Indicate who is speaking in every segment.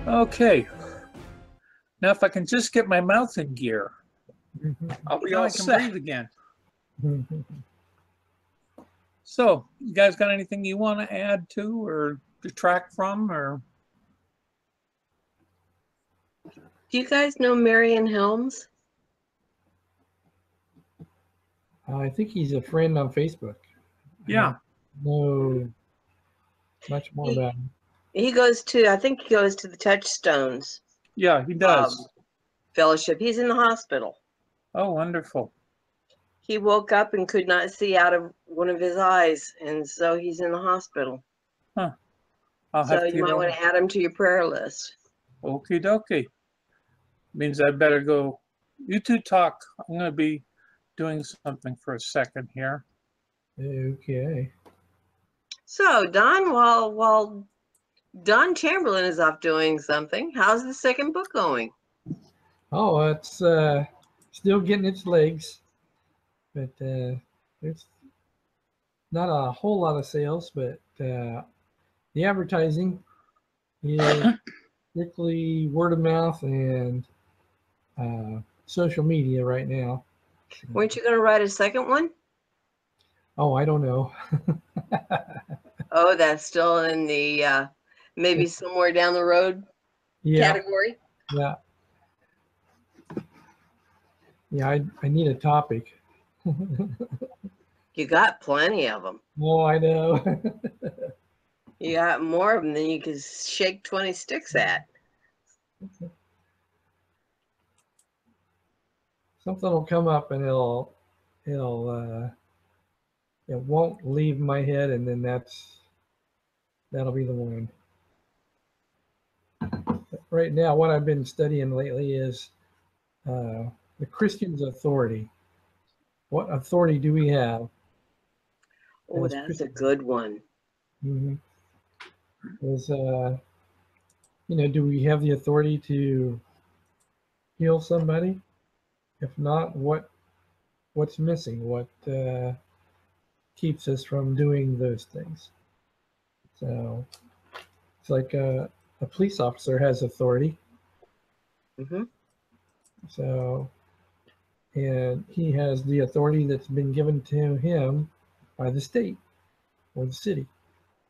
Speaker 1: Okay. Now, if I can just get my mouth in gear, I'll be
Speaker 2: Now
Speaker 1: all
Speaker 2: I can
Speaker 1: set.
Speaker 2: breathe again.
Speaker 1: So, you guys got anything you want to add to or detract from, or?
Speaker 3: Do you guys know Marion Helms?
Speaker 4: I think he's a friend on Facebook.
Speaker 1: Yeah.
Speaker 4: No, much more about him.
Speaker 3: He goes to, I think he goes to the Touchstones
Speaker 1: Yeah, he does.
Speaker 3: Fellowship. He's in the hospital.
Speaker 1: Oh, wonderful.
Speaker 3: He woke up and could not see out of one of his eyes, and so he's in the hospital.
Speaker 1: Huh. I'll
Speaker 3: So
Speaker 1: have
Speaker 3: you might want to add him to your prayer list.
Speaker 1: Okie dokie. Means I better go. You two talk. I'm going to be doing something for a second here.
Speaker 4: Okay.
Speaker 3: So Don, while Don Chamberlain is off doing something, how's the second book going?
Speaker 4: Oh, it's still getting its legs, but there's not a whole lot of sales, but the advertising is strictly word of mouth and social media right now.
Speaker 3: Weren't you going to write a second one?
Speaker 4: Oh, I don't know.
Speaker 3: Oh, that's still in the maybe somewhere down the road category.
Speaker 4: Yeah. Yeah, I need a topic.
Speaker 3: You got plenty of them.
Speaker 4: Oh, I know.
Speaker 3: You got more of them than you can shake 20 sticks at.
Speaker 4: Something will come up and it won't leave my head, and then that'll be the one. But right now, what I've been studying lately is the Christian's authority. What authority do we have?
Speaker 3: Oh,
Speaker 4: as
Speaker 3: that's
Speaker 4: Christians?
Speaker 3: a good one.
Speaker 4: Mm-hmm. Do we have the authority to heal somebody? If not, what's missing? What keeps us from doing those things? So it's like a police officer has authority.
Speaker 3: Mm-hmm.
Speaker 4: So, and he has the authority that's been given to him by the state or the city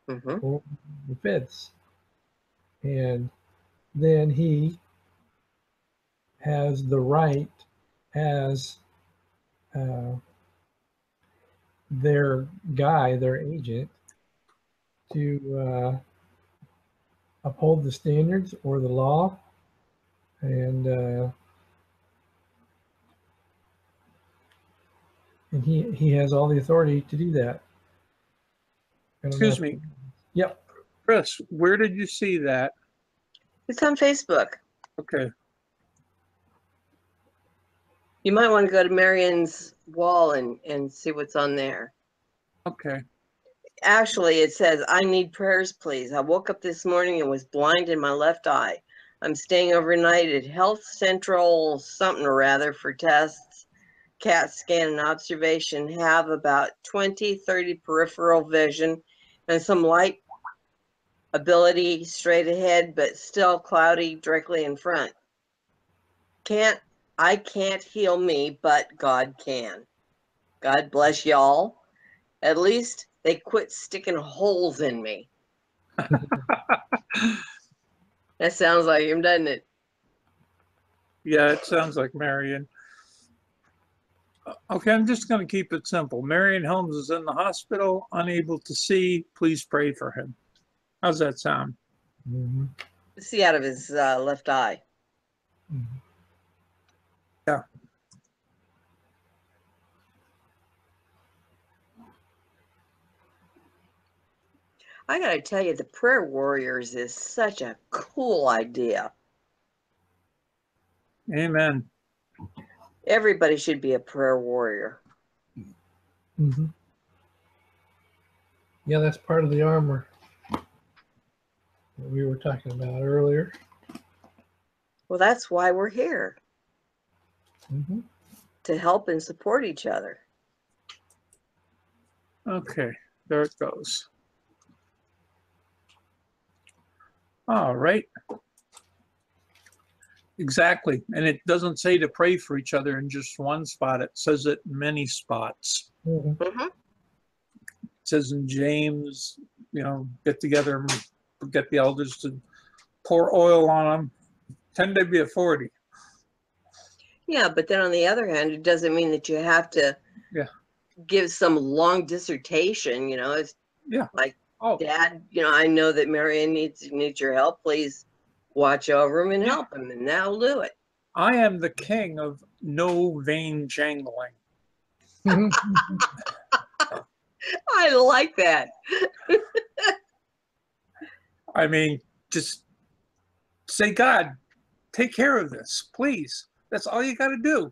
Speaker 4: or the feds. And then he has the right as their guy, their agent, to uphold the standards or the law, and he has all the authority to do that.
Speaker 1: Excuse me.
Speaker 4: Yep.
Speaker 1: Chris, where did you see that?
Speaker 3: It's on Facebook.
Speaker 1: Okay.
Speaker 3: You might want to go to Marion's wall and see what's on there.
Speaker 1: Okay.
Speaker 3: Actually, it says, I need prayers, please. I woke up this morning and was blind in my left eye. I'm staying overnight at Health Central something or rather for tests, CAT scan and observation. Have about 20-30 peripheral vision and some light ability straight ahead, but still cloudy directly in front. I can't heal me, but God can. God bless y'all. At least they quit sticking holes in me. That sounds like him, doesn't it?
Speaker 1: Yeah, it sounds like Marion. Okay, I'm just going to keep it simple. Marion Helms is in the hospital, unable to see. Please pray for him. How's that sound?
Speaker 4: Mm-hmm.
Speaker 3: See out of his left eye.
Speaker 4: Mm-hmm.
Speaker 1: Yeah.
Speaker 3: I got to tell you, the Prayer Warriors is such a cool idea.
Speaker 1: Amen.
Speaker 3: Everybody should be a prayer warrior.
Speaker 4: Mm-hmm. Yeah, that's part of the armor that we were talking about earlier.
Speaker 3: Well, that's why we're here.
Speaker 4: Mm-hmm.
Speaker 3: To help and support each other.
Speaker 1: Okay, there it goes. All right. Exactly. And it doesn't say to pray for each other in just one spot. It says it in many spots.
Speaker 4: Mhm.
Speaker 3: Mhm.
Speaker 1: It says in James, get together and get the elders to pour oil on them. 10 to be a 40.
Speaker 3: Yeah, but then on the other hand, it doesn't mean that you have to
Speaker 1: Yeah.
Speaker 3: give some long dissertation. It's
Speaker 1: Yeah.
Speaker 3: like,
Speaker 1: Oh,
Speaker 3: Dad, I know that Marion needs your help. Please watch over him and
Speaker 1: Yeah.
Speaker 3: help him, and that'll do it.
Speaker 1: I am the king of no vain jangling.
Speaker 3: I like that.
Speaker 1: I mean, just say, God, take care of this, please. That's all you got to do.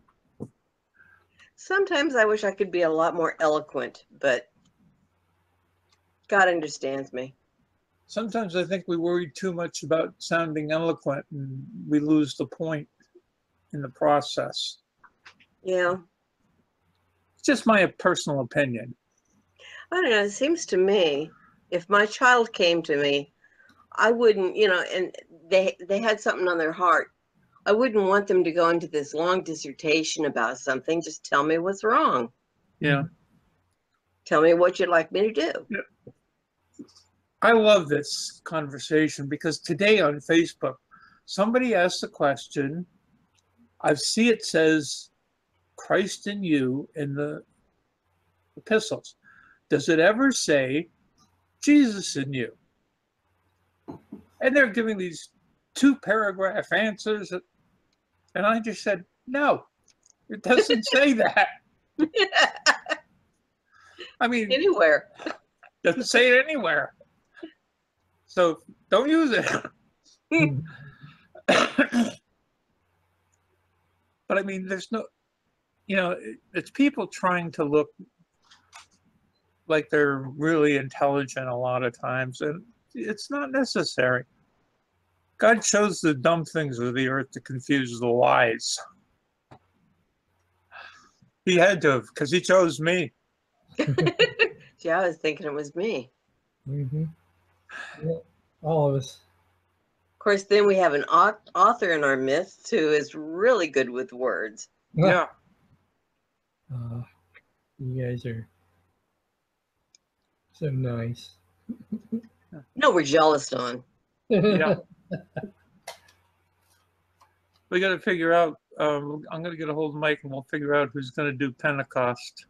Speaker 3: Sometimes I wish I could be a lot more eloquent, but God understands me.
Speaker 1: Sometimes I think we worry too much about sounding eloquent and we lose the point in the process.
Speaker 3: Yeah.
Speaker 1: It's just my personal opinion.
Speaker 3: I don't know. It seems to me, if my child came to me, I wouldn't, and they had something on their heart. I wouldn't want them to go into this long dissertation about something. Just tell me what's wrong.
Speaker 1: Yeah.
Speaker 3: Tell me what you'd like me to do.
Speaker 1: I love this conversation because today on Facebook, somebody asked the question. I see it says Christ in you in the epistles. Does it ever say Jesus in you? And they're giving these 2-paragraph answers. And I just said, no, it doesn't say that. I mean,
Speaker 3: Anywhere.
Speaker 1: doesn't say it anywhere. So don't use it. But I mean, there's no, it's people trying to look like they're really intelligent a lot of times, and it's not necessary. God chose the dumb things of the earth to confuse the wise. He had to, because he chose me.
Speaker 3: See, I was thinking it was me.
Speaker 4: Mm-hmm. Yeah, all of us.
Speaker 3: Of course, then we have an author in our midst who is really good with words.
Speaker 1: Yeah.
Speaker 4: You guys are so nice.
Speaker 3: No, we're jealous, Don.
Speaker 1: Yeah. We got to figure out, I'm going to get a hold of Mike and we'll figure out who's going to do Pentecost.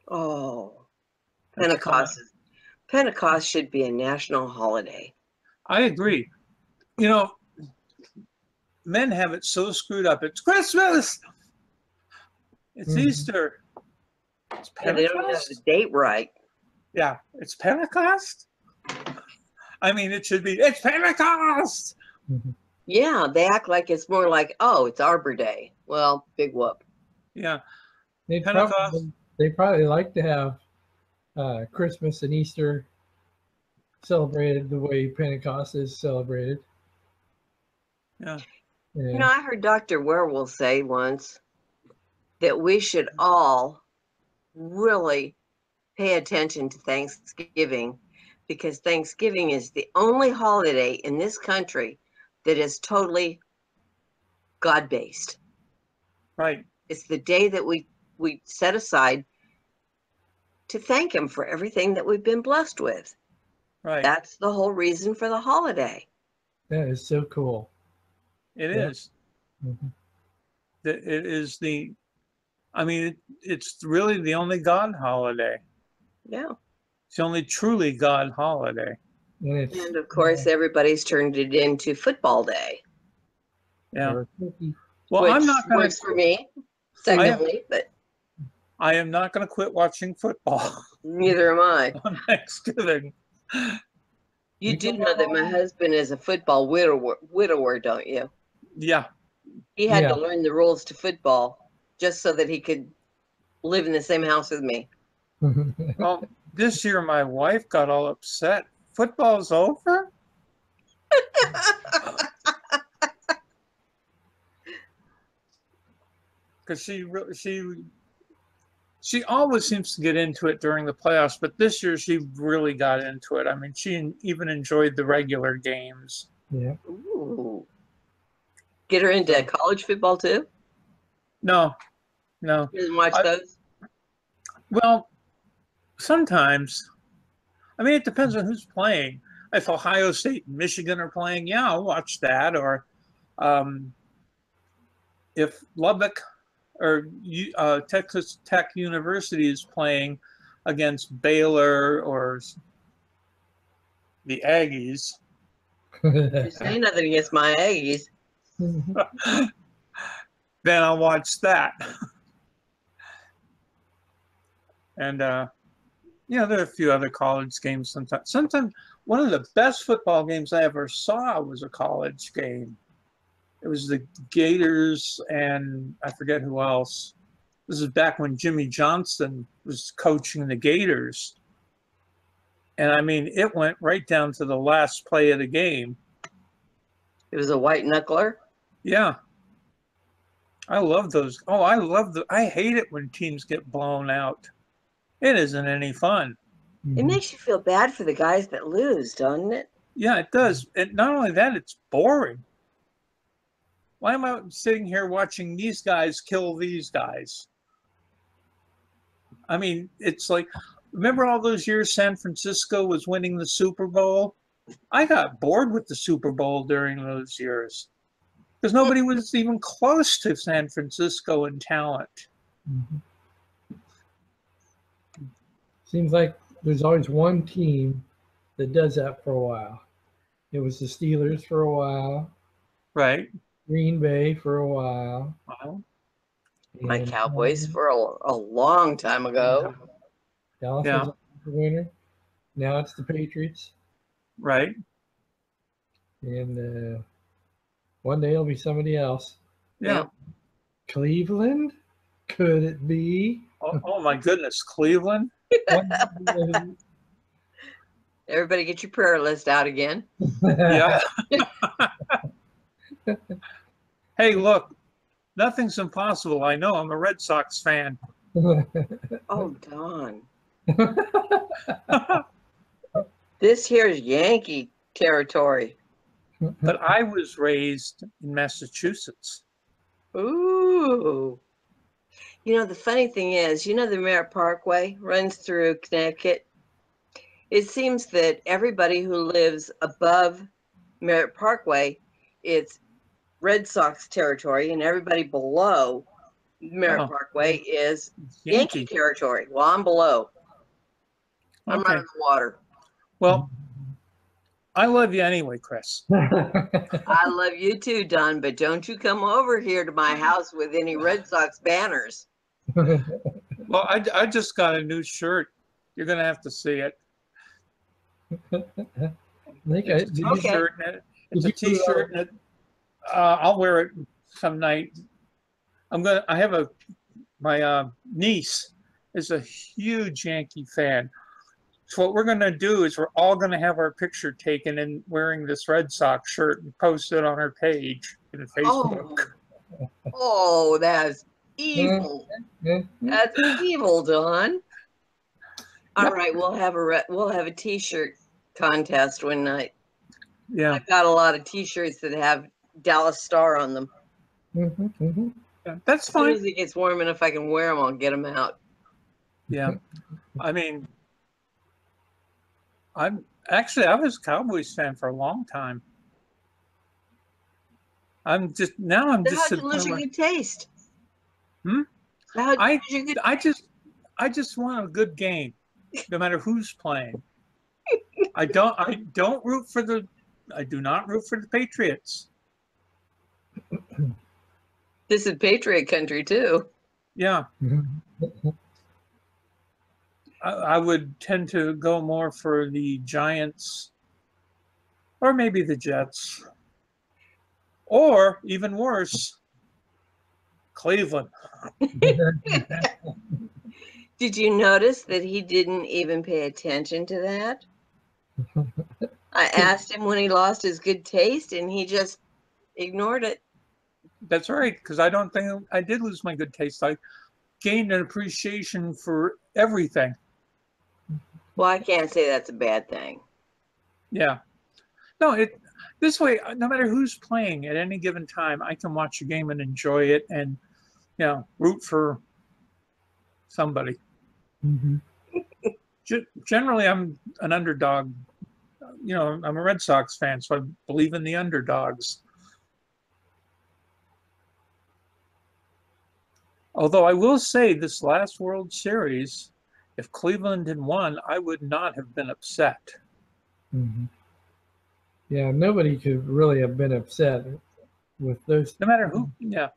Speaker 3: Oh,
Speaker 1: That's
Speaker 3: Pentecost should be a national holiday.
Speaker 1: I agree. Men have it so screwed up. It's Christmas. It's Easter. It's
Speaker 3: And they don't have the date right.
Speaker 1: Yeah, it's Pentecost. I mean, it should be, it's Pentecost.
Speaker 3: Yeah, they act like it's more like, oh, it's Arbor Day. Well, big whoop.
Speaker 1: Yeah.
Speaker 4: They probably like to have Christmas and Easter celebrated the way Pentecost is celebrated.
Speaker 1: Yeah.
Speaker 3: I heard Dr. Werewolf say once that we should all really pay attention to Thanksgiving, because Thanksgiving is the only holiday in this country that is totally God-based.
Speaker 1: Right.
Speaker 3: It's the day that we set aside to thank him for everything that we've been blessed with.
Speaker 1: Right.
Speaker 3: That's the whole reason for the holiday.
Speaker 4: That is so cool.
Speaker 1: It is.
Speaker 4: Mm-hmm.
Speaker 1: It is it's really the only God holiday.
Speaker 3: Yeah.
Speaker 1: It's the only truly God holiday.
Speaker 3: And of course, everybody's turned it into football day.
Speaker 1: Yeah. Well,
Speaker 3: which
Speaker 1: I'm not going to.
Speaker 3: Works for me. Secondly, but
Speaker 1: I am not going to quit watching football.
Speaker 3: Neither am I.
Speaker 1: On Thanksgiving.
Speaker 3: You do know that my husband is a football widower, don't you?
Speaker 1: Yeah.
Speaker 3: He had to learn the rules to football just so that he could live in the same house with me.
Speaker 1: Well, this year my wife got all upset. Football's over? Because she always seems to get into it during the playoffs, but this year she really got into it. I mean, she even enjoyed the regular games.
Speaker 4: Yeah.
Speaker 3: Ooh. Get her into college football too?
Speaker 1: No, no.
Speaker 3: You didn't watch those?
Speaker 1: Well, sometimes. I mean, it depends on who's playing. If Ohio State and Michigan are playing, yeah, I'll watch that. Or if Lubbock or Texas Tech University is playing against Baylor or the Aggies.
Speaker 3: You say nothing against my Aggies.
Speaker 1: Then I'll watch that. And, you know, there are a few other college games sometimes. Sometimes one of the best football games I ever saw was a college game. It was the Gators and I forget who else. This is back when Jimmy Johnson was coaching the Gators. And I mean, it went right down to the last play of the game.
Speaker 3: It was a white knuckler?
Speaker 1: Yeah. I love those. Oh, I hate it when teams get blown out. It isn't any fun.
Speaker 3: It makes you feel bad for the guys that lose, doesn't it?
Speaker 1: Yeah, it does. And not only that, it's boring. Why am I sitting here watching these guys kill these guys? I mean, it's like, remember all those years San Francisco was winning the Super Bowl? I got bored with the Super Bowl during those years because nobody was even close to San Francisco in talent.
Speaker 4: Seems like there's always one team that does that for a while. It was the Steelers for a while.
Speaker 1: Right.
Speaker 4: Green Bay for a while.
Speaker 1: Wow.
Speaker 3: My Cowboys for a long time ago.
Speaker 4: Dallas was the winner. Now it's the Patriots.
Speaker 1: Right.
Speaker 4: And one day it'll be somebody else.
Speaker 1: Yeah.
Speaker 4: Cleveland? Could it be?
Speaker 1: Oh my goodness, Cleveland?
Speaker 3: Everybody get your prayer list out again.
Speaker 1: Yeah. Hey, look, nothing's impossible. I know. I'm a Red Sox fan.
Speaker 3: Oh, Don. This here's Yankee territory.
Speaker 1: But I was raised in Massachusetts.
Speaker 3: Ooh. You know, the funny thing is, you know, the Merritt Parkway runs through Connecticut. It seems that everybody who lives above Merritt Parkway, it's Red Sox territory, and everybody below Merritt Parkway is Yankee territory. Well, I'm below. I'm right on the water.
Speaker 1: Well, I love you anyway, Chris.
Speaker 3: I love you too, Don, but don't you come over here to my house with any Red Sox banners.
Speaker 1: Well, I just got a new shirt. You're going to have to see it. It's a t-shirt. It's a t-shirt. And I'll wear it some night. I have my niece is a huge Yankee fan. So what we're going to do is we're all going to have our picture taken and wearing this Red Sox shirt and post it on our page in Facebook.
Speaker 3: Oh, that's evil. That's evil, Don. All right, we'll have a t-shirt contest one night.
Speaker 1: Yeah,
Speaker 3: I've got a lot of t-shirts that have Dallas Star on them.
Speaker 1: Yeah, that's fine.
Speaker 3: As soon as it gets warm enough, I can wear them. I'll get them out.
Speaker 1: Yeah, I mean, I was a Cowboys fan for a long time. I'm just
Speaker 3: How'd you lose your good taste?
Speaker 1: I just want a good game, no matter who's playing. I do not root for the Patriots.
Speaker 3: This is Patriot country too.
Speaker 1: Yeah. I would tend to go more for the Giants or maybe the Jets. Or even worse, Cleveland.
Speaker 3: Did you notice that he didn't even pay attention to that? I asked him when he lost his good taste and he just ignored it.
Speaker 1: That's right, because I don't think I did lose my good taste. I gained an appreciation for everything.
Speaker 3: Well, I can't say that's a bad thing.
Speaker 1: Yeah. No, This way, no matter who's playing at any given time, I can watch a game and enjoy it, and root for somebody.
Speaker 4: Mm-hmm.
Speaker 1: Generally, I'm an underdog. I'm a Red Sox fan, so I believe in the underdogs. Although I will say this last World Series, if Cleveland had won, I would not have been upset.
Speaker 4: Mm-hmm. Yeah, nobody could really have been upset with those.
Speaker 1: No matter who, no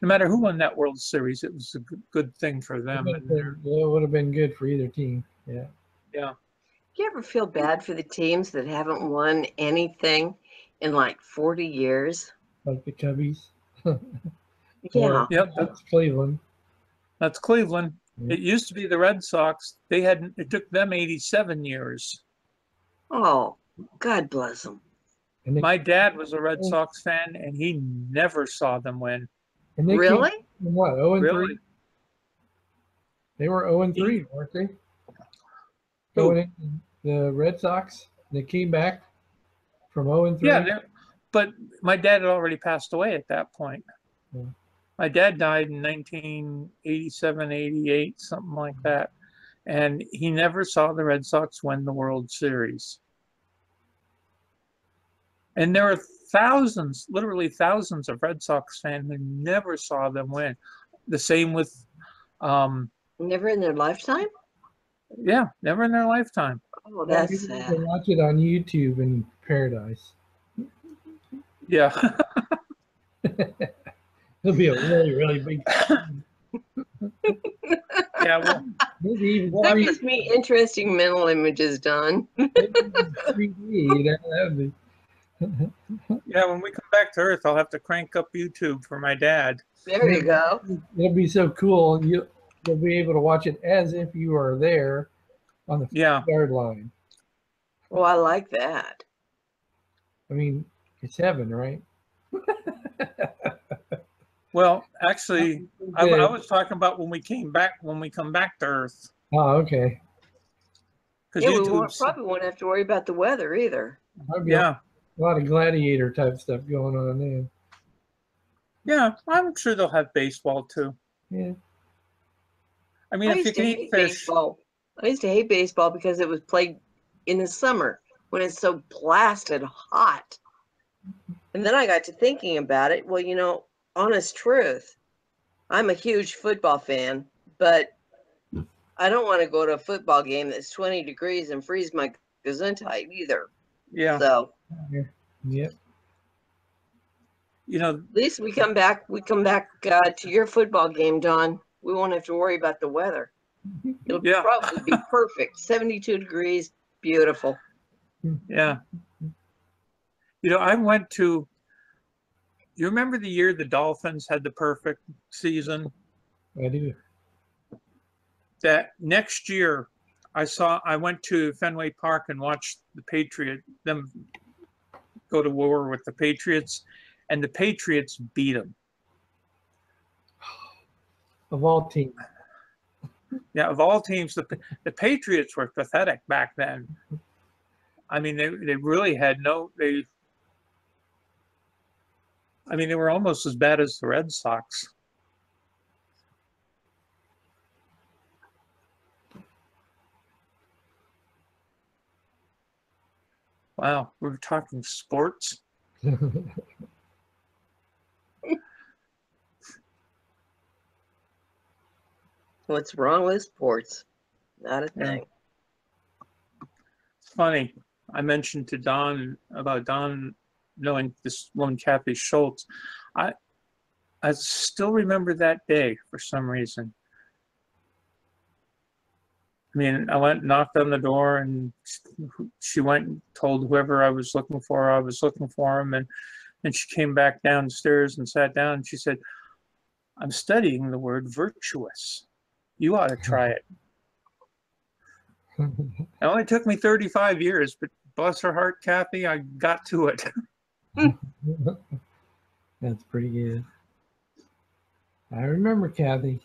Speaker 1: matter who won that World Series, it was a good thing for them.
Speaker 4: It would have been good for either team. Yeah.
Speaker 1: Yeah.
Speaker 3: Do you ever feel bad for the teams that haven't won anything in like 40 years?
Speaker 4: Like the Cubbies.
Speaker 3: Yeah.
Speaker 1: Yep.
Speaker 4: That's Cleveland.
Speaker 1: That's Cleveland.
Speaker 4: Yeah.
Speaker 1: It used to be the Red Sox. It took them 87 years.
Speaker 3: Oh, God bless them.
Speaker 1: My dad was a Red Sox fan, and he never saw them win.
Speaker 4: And they
Speaker 3: Really?
Speaker 4: Came, what, 0-3?
Speaker 1: Really?
Speaker 4: They were 0-3, weren't they?
Speaker 1: Who?
Speaker 4: Going in, the Red Sox. They came back from 0-3.
Speaker 1: Yeah, but my dad had already passed away at that point.
Speaker 4: Yeah.
Speaker 1: My dad died in 1987, 88, something like that. And he never saw the Red Sox win the World Series. And there are thousands, literally thousands of Red Sox fans who never saw them win. The same with...
Speaker 3: Never in their lifetime?
Speaker 1: Yeah, never in their lifetime.
Speaker 3: Oh, that's
Speaker 4: You
Speaker 3: sad.
Speaker 4: can watch it on YouTube in paradise.
Speaker 1: Yeah.
Speaker 4: It'll be a really, really big.
Speaker 1: Yeah, well,
Speaker 4: Maybe even
Speaker 3: That gives me interesting mental images, Don.
Speaker 4: 3D. That would be.
Speaker 1: yeah, when we come back to Earth, I'll have to crank up YouTube for my dad.
Speaker 3: There you go.
Speaker 4: It'll be so cool. You'll be able to watch it as if you are there on the yard line.
Speaker 3: Oh, I like that.
Speaker 4: I mean, it's heaven, right?
Speaker 1: Well, actually, I was talking about when we come back to Earth.
Speaker 4: Oh, okay.
Speaker 3: Yeah, we probably won't have to worry about the weather either.
Speaker 1: Yeah.
Speaker 4: A lot of gladiator type stuff going on there.
Speaker 1: Yeah, I'm sure they'll have baseball too.
Speaker 4: Yeah.
Speaker 1: I mean, if you can eat fish.
Speaker 3: Baseball. I used to hate baseball because it was played in the summer when it's so blasted hot. And then I got to thinking about it. Well, honest truth, I'm a huge football fan, but I don't want to go to a football game that's 20 degrees and freeze my gesundheit either.
Speaker 1: Yeah.
Speaker 3: So.
Speaker 4: Yep.
Speaker 3: At least we come back to your football game, Don. We won't have to worry about the weather. It'll probably be perfect. 72 degrees, beautiful.
Speaker 1: Yeah. I went to, you remember the year the Dolphins had the perfect season?
Speaker 4: I do.
Speaker 1: That next year, I went to Fenway Park and watched them go to war with the Patriots, and the Patriots beat them.
Speaker 4: Of all teams.
Speaker 1: Yeah, of all teams, the Patriots were pathetic back then. I mean, they really had they were almost as bad as the Red Sox. Wow, we're talking sports.
Speaker 3: What's wrong with sports? Not a thing.
Speaker 1: It's funny. I mentioned to Don about Don knowing this woman, Kathy Schultz. I still remember that day for some reason. I mean, I went and knocked on the door, and she went and told whoever I was looking for him, and she came back downstairs and sat down, and she said, "I'm studying the word virtuous. You ought to try it." It only took me 35 years, but bless her heart, Kathy, I got to it.
Speaker 4: That's pretty good. I remember Kathy.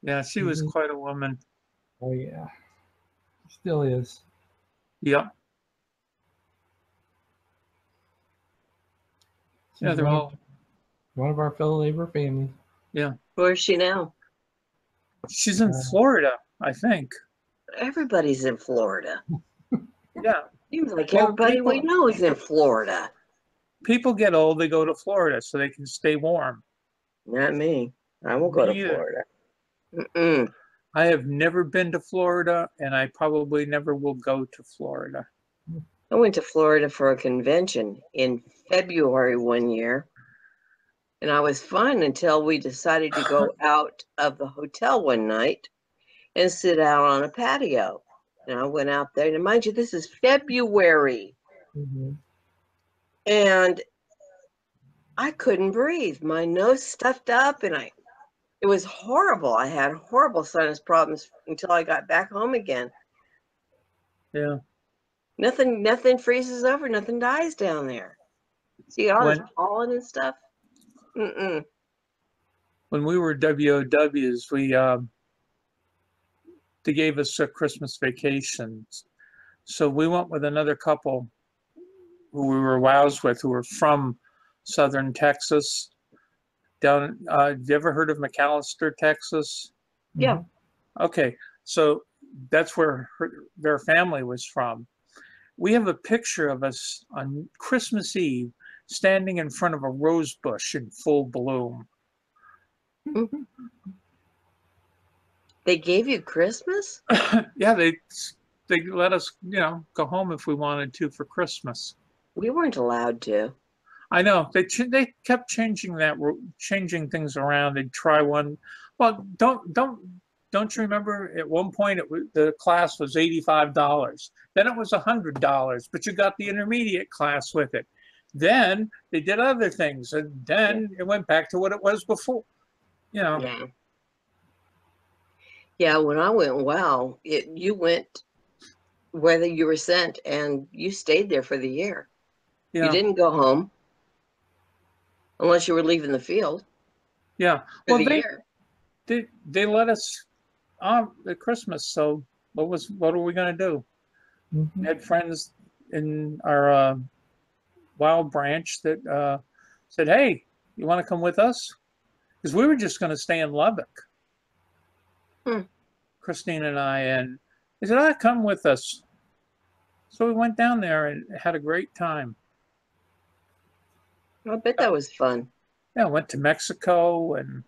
Speaker 1: Yeah, she was quite a woman.
Speaker 4: Oh, yeah. Still is.
Speaker 1: Yeah. Yeah, they're all.
Speaker 4: One of our fellow labor family.
Speaker 1: Yeah.
Speaker 3: Where is she now?
Speaker 1: She's in Florida, I think.
Speaker 3: Everybody's in Florida.
Speaker 1: Yeah.
Speaker 3: Seems like
Speaker 1: Well,
Speaker 3: everybody we know is in Florida.
Speaker 1: People get old, they go to Florida so they can stay warm.
Speaker 3: Not me. I won't go to Florida. Mm-mm.
Speaker 1: I have never been to Florida, and I probably never will go to Florida.
Speaker 3: I went to Florida for a convention in February one year, and I was fine until we decided to go out of the hotel one night and sit out on a patio. And I went out there, and mind you, this is February.
Speaker 4: Mm-hmm.
Speaker 3: And I couldn't breathe. My nose stuffed up, and it was horrible. I had horrible sinus problems until I got back home again.
Speaker 1: Yeah.
Speaker 3: Nothing freezes over. Nothing dies down there. See all this pollen and stuff. Mm-mm.
Speaker 1: When we were WOWs, they gave us a Christmas vacation. So we went with another couple who we were WOWs with, who were from southern Texas. Down, have you ever heard of McAllister, Texas?
Speaker 3: Yeah.
Speaker 1: Okay, so that's where their family was from. We have a picture of us on Christmas Eve standing in front of a rose bush in full bloom.
Speaker 3: They gave you Christmas?
Speaker 1: Yeah, they let us, go home if we wanted to for Christmas.
Speaker 3: We weren't allowed to.
Speaker 1: I know they kept changing things around. They'd try one. Well, don't you remember at one point the class was $85. Then it was $100, but you got the intermediate class with it. Then they did other things, and then it went back to what it was before.
Speaker 3: Yeah. Yeah, when I went WOW, you went whether you were sent, and you stayed there for the year.
Speaker 1: Yeah.
Speaker 3: You didn't go home unless you were leaving the field.
Speaker 1: Yeah.
Speaker 3: For the year.
Speaker 1: They let us on at Christmas. So what are we going to do?
Speaker 4: Mm-hmm.
Speaker 1: We had friends in our WOW branch that said, "Hey, you want to come with us?" Because we were just going to stay in Lubbock. Christine and I, and they said, come with us. So we went down there and had a great time.
Speaker 3: I bet that was fun.
Speaker 1: Yeah, went to Mexico and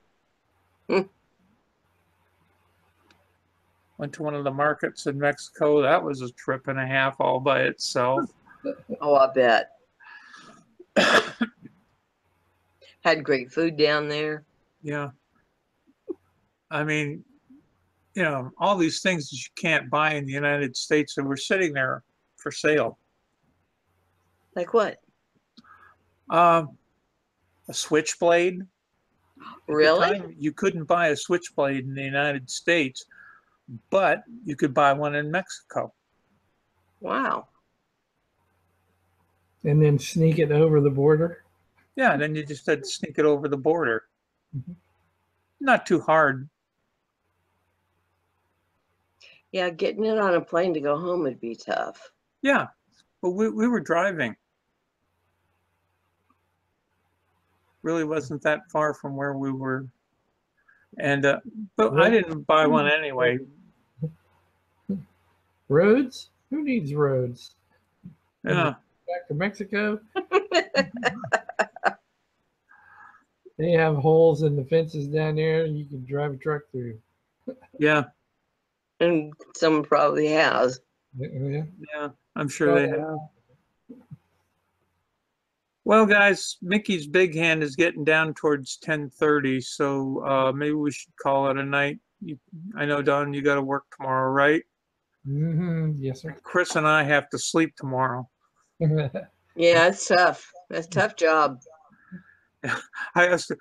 Speaker 1: went to one of the markets in Mexico. That was a trip and a half all by itself.
Speaker 3: Oh, I bet. Had great food down there.
Speaker 1: Yeah. I mean, all these things that you can't buy in the United States that were sitting there for sale.
Speaker 3: Like what?
Speaker 1: A switchblade.
Speaker 3: Really?
Speaker 1: At the time, you couldn't buy a switchblade in the United States, but you could buy one in Mexico.
Speaker 3: Wow.
Speaker 4: And then sneak it over the border?
Speaker 1: Yeah, then you just had to sneak it over the border.
Speaker 4: Mm-hmm.
Speaker 1: Not too hard.
Speaker 3: Yeah, getting it on a plane to go home would be tough.
Speaker 1: Yeah, but we were driving. Really wasn't that far from where we were. And but I didn't buy one anyway.
Speaker 4: Roads? Who needs roads?
Speaker 1: Yeah.
Speaker 4: Back to Mexico. They have holes in the fences down there you can drive a truck through.
Speaker 1: Yeah.
Speaker 3: And someone probably has.
Speaker 4: Yeah.
Speaker 1: Yeah, I'm sure they have. Well, guys, Mickey's Big Hand is getting down towards 10:30, so maybe we should call it a night. I know, Don, you got to work tomorrow, right?
Speaker 4: Mm-hmm. Yes, sir.
Speaker 1: Chris and I have to sleep tomorrow.
Speaker 3: Yeah, it's tough. That's a tough job.
Speaker 1: I asked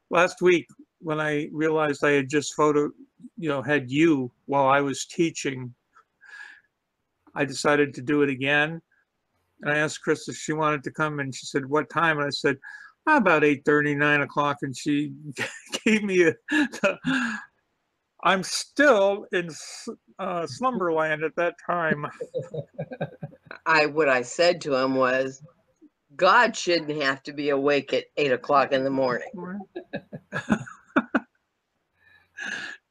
Speaker 1: last week when I realized I had just had you while I was teaching. I decided to do it again. And I asked Chris if she wanted to come, and she said, "What time?" And I said, "About 8:30, 9 o'clock." And she gave me I'm still in slumberland at that time.
Speaker 3: What I said to him was, God shouldn't have to be awake at 8 o'clock in the morning.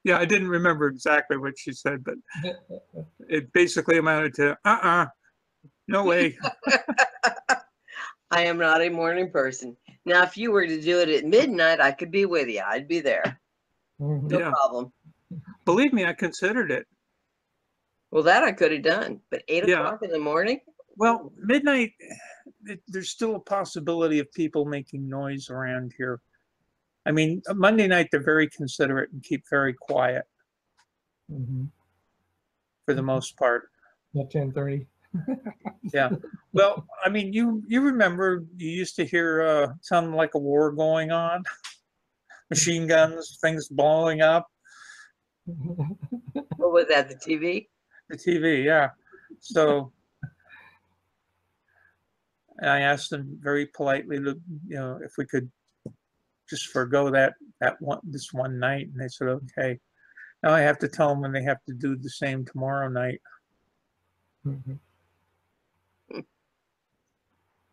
Speaker 1: Yeah, I didn't remember exactly what she said, but it basically amounted to, no way.
Speaker 3: I am not a morning person. Now, if you were to do it at midnight, I could be with you. I'd be there. No
Speaker 1: Yeah.
Speaker 3: problem.
Speaker 1: Believe me, I considered it.
Speaker 3: Well, that I could have done, but 8
Speaker 1: Yeah.
Speaker 3: o'clock in the morning?
Speaker 1: Well, midnight, there's still a possibility of people making noise around here. I mean, Monday night, they're very considerate and keep very quiet for the most part.
Speaker 4: At 10:30.
Speaker 1: Yeah. Well, I mean, you remember you used to hear something like a war going on, machine guns, things blowing up.
Speaker 3: What was that, the TV?
Speaker 1: The TV, yeah. So I asked them very politely, if we could just forego this one night, and they said, okay. Now I have to tell them when they have to do the same tomorrow night.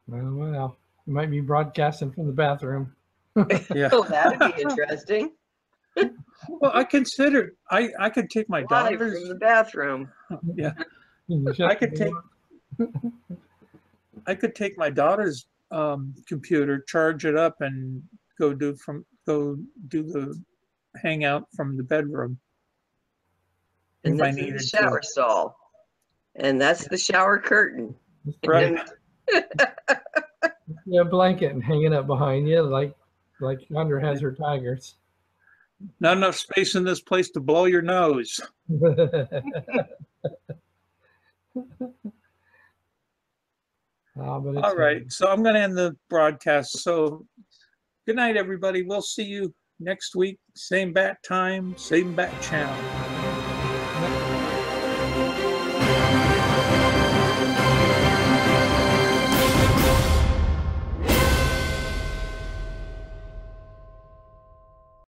Speaker 4: Well, you might be broadcasting from the bathroom.
Speaker 1: Yeah.
Speaker 3: Oh, that'd be interesting.
Speaker 1: Well, I considered I could take my
Speaker 3: Live
Speaker 1: daughter's.
Speaker 3: from the bathroom.
Speaker 1: Yeah.
Speaker 4: I
Speaker 1: could take my daughter's computer, charge it up, and go do the hangout from the bedroom.
Speaker 3: And
Speaker 1: if I
Speaker 3: this is
Speaker 1: needed
Speaker 3: the shower stall. And that's the shower curtain.
Speaker 1: Right.
Speaker 4: Yeah, blanket and hanging up behind you like Chandra has her tigers.
Speaker 1: Not enough space in this place to blow your nose. All right. So I'm going to end the broadcast. So good night, everybody. We'll see you next week. Same bat time, same bat channel.